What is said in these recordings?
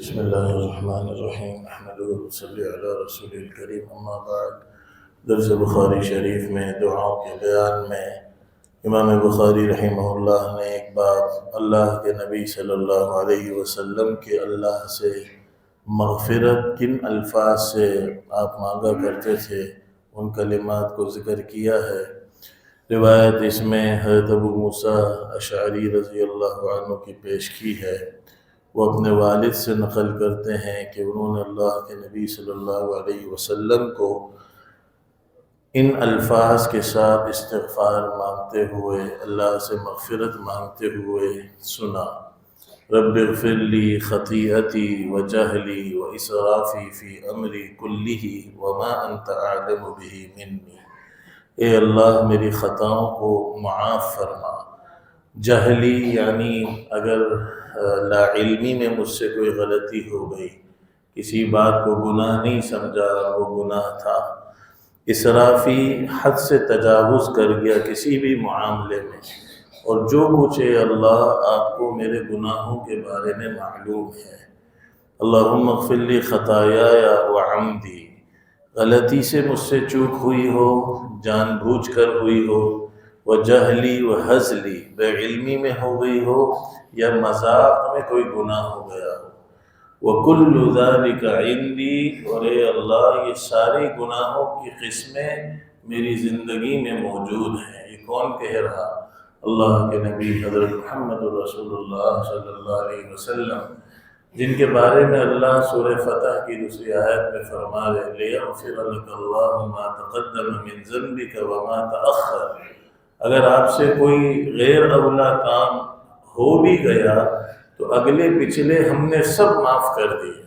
بسم اللہ الرحمن الرحیم احمدہ وصلی علی رسول الکریم اما بعد۔ درس بخاری شریف میں دعاؤں کے بیان میں امام بخاری رحمہ اللہ نے ایک بات اللہ کے نبی صلی اللہ علیہ وسلم کے اللہ سے مغفرت کن الفاظ سے آپ مانگا کرتے تھے ان کلمات کو ذکر کیا ہے۔ روایت اس میں حضرت ابو موسیٰ اشعری رضی اللہ عنہ کی پیش کی ہے۔ وہ اپنے والد سے نقل کرتے ہیں کہ انہوں نے اللہ کے نبی صلی اللہ علیہ وسلم کو ان الفاظ کے ساتھ استغفار مانگتے ہوئے اللہ سے مغفرت مانگتے ہوئے سنا: رب اغفر لی خطیئتی وجہلی واسرافی فی امری کلہ وما انت اعلم بہ منی۔ اے اللہ میری خطاؤں کو معاف فرما۔ جہلی یعنی اگر لا علمی میں مجھ سے کوئی غلطی ہو گئی، کسی بات کو گناہ نہیں سمجھا وہ گناہ تھا۔ اسرافی حد سے تجاوز کر گیا کسی بھی معاملے میں، اور جو کچھ اے اللہ آپ کو میرے گناہوں کے بارے میں معلوم ہے۔ اللہم اغفر لی خطایای وعمدی، غلطی سے مجھ سے چوک ہوئی ہو، جان بوجھ کر ہوئی ہو، وجہلی وہزلی، بے علمی میں ہو گئی ہو یا مذاق میں کوئی گناہ ہو گیا ہو۔ وَكُلُّ ذَلِكَ عِنْدِي، اور اے اللہ یہ سارے گناہوں کی قسمیں میری زندگی میں موجود ہیں۔ یہ کون کہہ رہا؟ اللہ کے نبی حضرت محمد رسول اللہ صلی اللہ علیہ وسلم، جن کے بارے میں اللہ سورہ فتح کی دوسری آیت میں فرما رہے لِيَغْفِرَ لَكَ اللَّهُ مَا تَقَدَّمَ مِن ذَنبِكَ وَمَا تَأَخَّرَ۔ اگر آپ سے کوئی غیر اولا کام ہو بھی گیا تو اگلے پچھلے ہم نے سب معاف کر دیے۔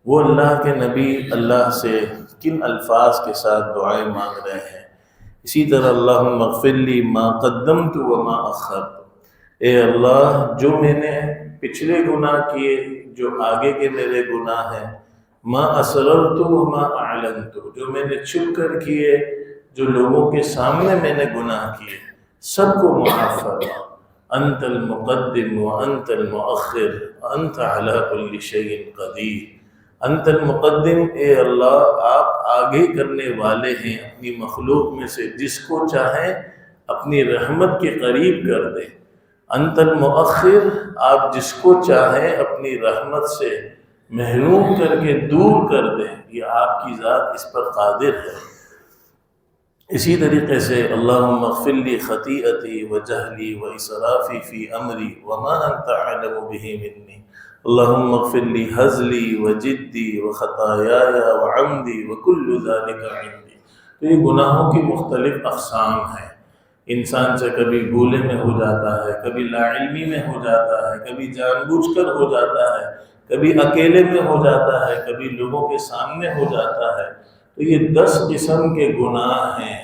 وہ اللہ کے نبی اللہ سے کن الفاظ کے ساتھ دعائیں مانگ رہے ہیں؟ اسی طرح اللہم اغفر لی ما قدمت وما اخرت، اے اللہ جو میں نے پچھلے گناہ کیے، جو آگے کے میرے گناہ ہیں، ما اسررت وما اعلنت، جو میں نے چھپ کر کیے، جو لوگوں کے سامنے میں نے گناہ کیے، سب کو معاف فرما۔ انت المقدم وانت المؤخر وانت علی کل شیء قدیر۔ انت المقدم، اے اللہ آپ آگے کرنے والے ہیں اپنی مخلوق میں سے جس کو چاہیں اپنی رحمت کے قریب کر دیں۔ انت المؤخر، آپ جس کو چاہیں اپنی رحمت سے محروم کر کے دور کر دیں، یہ آپ کی ذات اس پر قادر ہے۔ اسی طریقے سے اللہم اغفر لی خطیئتی وجہلی واسرافی فی امری وما انت اعلم بہ منی۔ اللہم اغفر لی ہزلی وجدی وخطایای وعمدی وکل ذالک عندی۔ تو یہ گناہوں کی مختلف اقسام ہیں۔ انسان سے کبھی بھولے میں ہو جاتا ہے، کبھی لا علمی میں ہو جاتا ہے، کبھی جان بوجھ کر ہو جاتا ہے، کبھی اکیلے میں ہو جاتا ہے، کبھی لوگوں کے سامنے ہو جاتا ہے۔ تو یہ 10 قسم کے گناہ ہیں،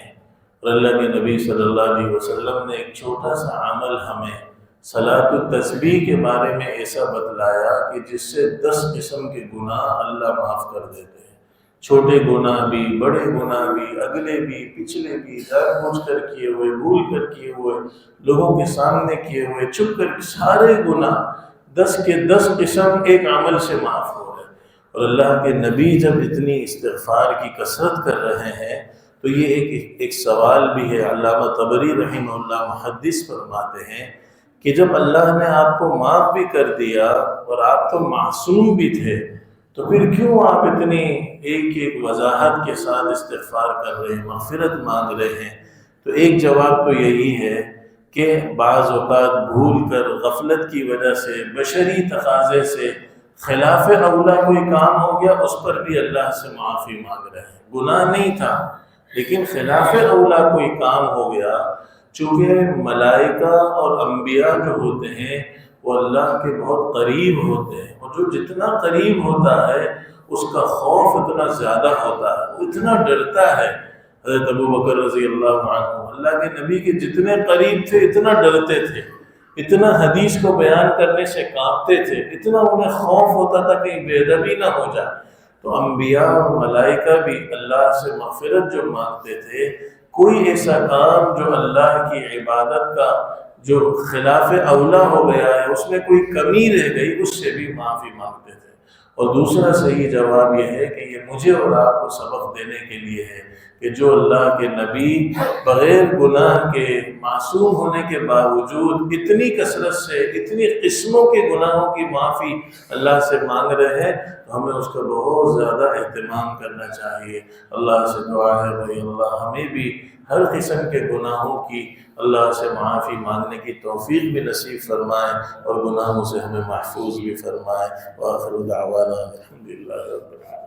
اور اللہ کے نبی صلی اللہ علیہ وسلم نے ایک چھوٹا سا عمل ہمیں صلاۃ التسبیح کے بارے میں ایسا بتلایا کہ جس سے 10 قسم کے گناہ اللہ معاف کر دیتے ہیں۔ چھوٹے گناہ بھی، بڑے گناہ بھی، اگلے بھی، پچھلے بھی، جان بوجھ کر کیے ہوئے، بھول کر کیے ہوئے، لوگوں کے سامنے کیے ہوئے، چھپ کر، سارے گناہ 10 کے 10 قسم ایک عمل سے معاف ہو رہے ہیں۔ اور اللہ کے نبی جب اتنی استغفار کی کثرت کر رہے ہیں تو یہ ایک سوال بھی ہے۔ علامہ طبری رحمہ اللہ محدث فرماتے ہیں کہ جب اللہ نے آپ کو معاف بھی کر دیا اور آپ تو معصوم بھی تھے، تو پھر کیوں آپ اتنی ایک وضاحت کے ساتھ استغفار کر رہے ہیں، مغفرت مانگ رہے ہیں؟ تو ایک جواب تو یہی ہے کہ بعض اوقات بھول کر، غفلت کی وجہ سے، بشری تقاضے سے خلاف اولا کوئی کام ہو گیا، اس پر بھی اللہ سے معافی مانگ رہے ہیں۔ گناہ نہیں تھا لیکن خلاف اولا کوئی کام ہو گیا۔ چونکہ ملائکہ اور انبیاء جو ہوتے ہیں وہ اللہ کے بہت قریب ہوتے ہیں، اور جو جتنا قریب ہوتا ہے اس کا خوف اتنا زیادہ ہوتا ہے، وہ اتنا ڈرتا ہے۔ حضرت ابو بکر رضی اللہ عنہ اللہ کے نبی کے جتنے قریب تھے اتنا ڈرتے تھے، اتنا حدیث کو بیان کرنے سے کانپتے تھے، اتنا انہیں خوف ہوتا تھا کہ بے ادبی نہ ہو جائے۔ تو انبیاء اور ملائکہ بھی اللہ سے مغفرت جو مانگتے تھے، کوئی ایسا کام جو اللہ کی عبادت کا جو خلاف اولا ہو گیا ہے، اس میں کوئی کمی رہ گئی، اس سے بھی معافی مانگتے تھے۔ اور دوسرا صحیح جواب یہ ہے کہ یہ مجھے اور آپ کو سبق دینے کے لیے ہے کہ جو اللہ کے نبی بغیر گناہ کے معصوم ہونے کے باوجود اتنی کثرت سے اتنی قسموں کے گناہوں کی معافی اللہ سے مانگ رہے ہیں، تو ہمیں اس کا بہت زیادہ اہتمام کرنا چاہیے۔ اللہ سے دعا ہے بھائی اللہ ہمیں بھی ہر قسم کے گناہوں کی اللہ سے معافی مانگنے کی توفیق بھی نصیب فرمائے اور گناہوں سے ہمیں محفوظ بھی فرمائے۔ وآخر دعوانا الحمدللہ رب العالمین۔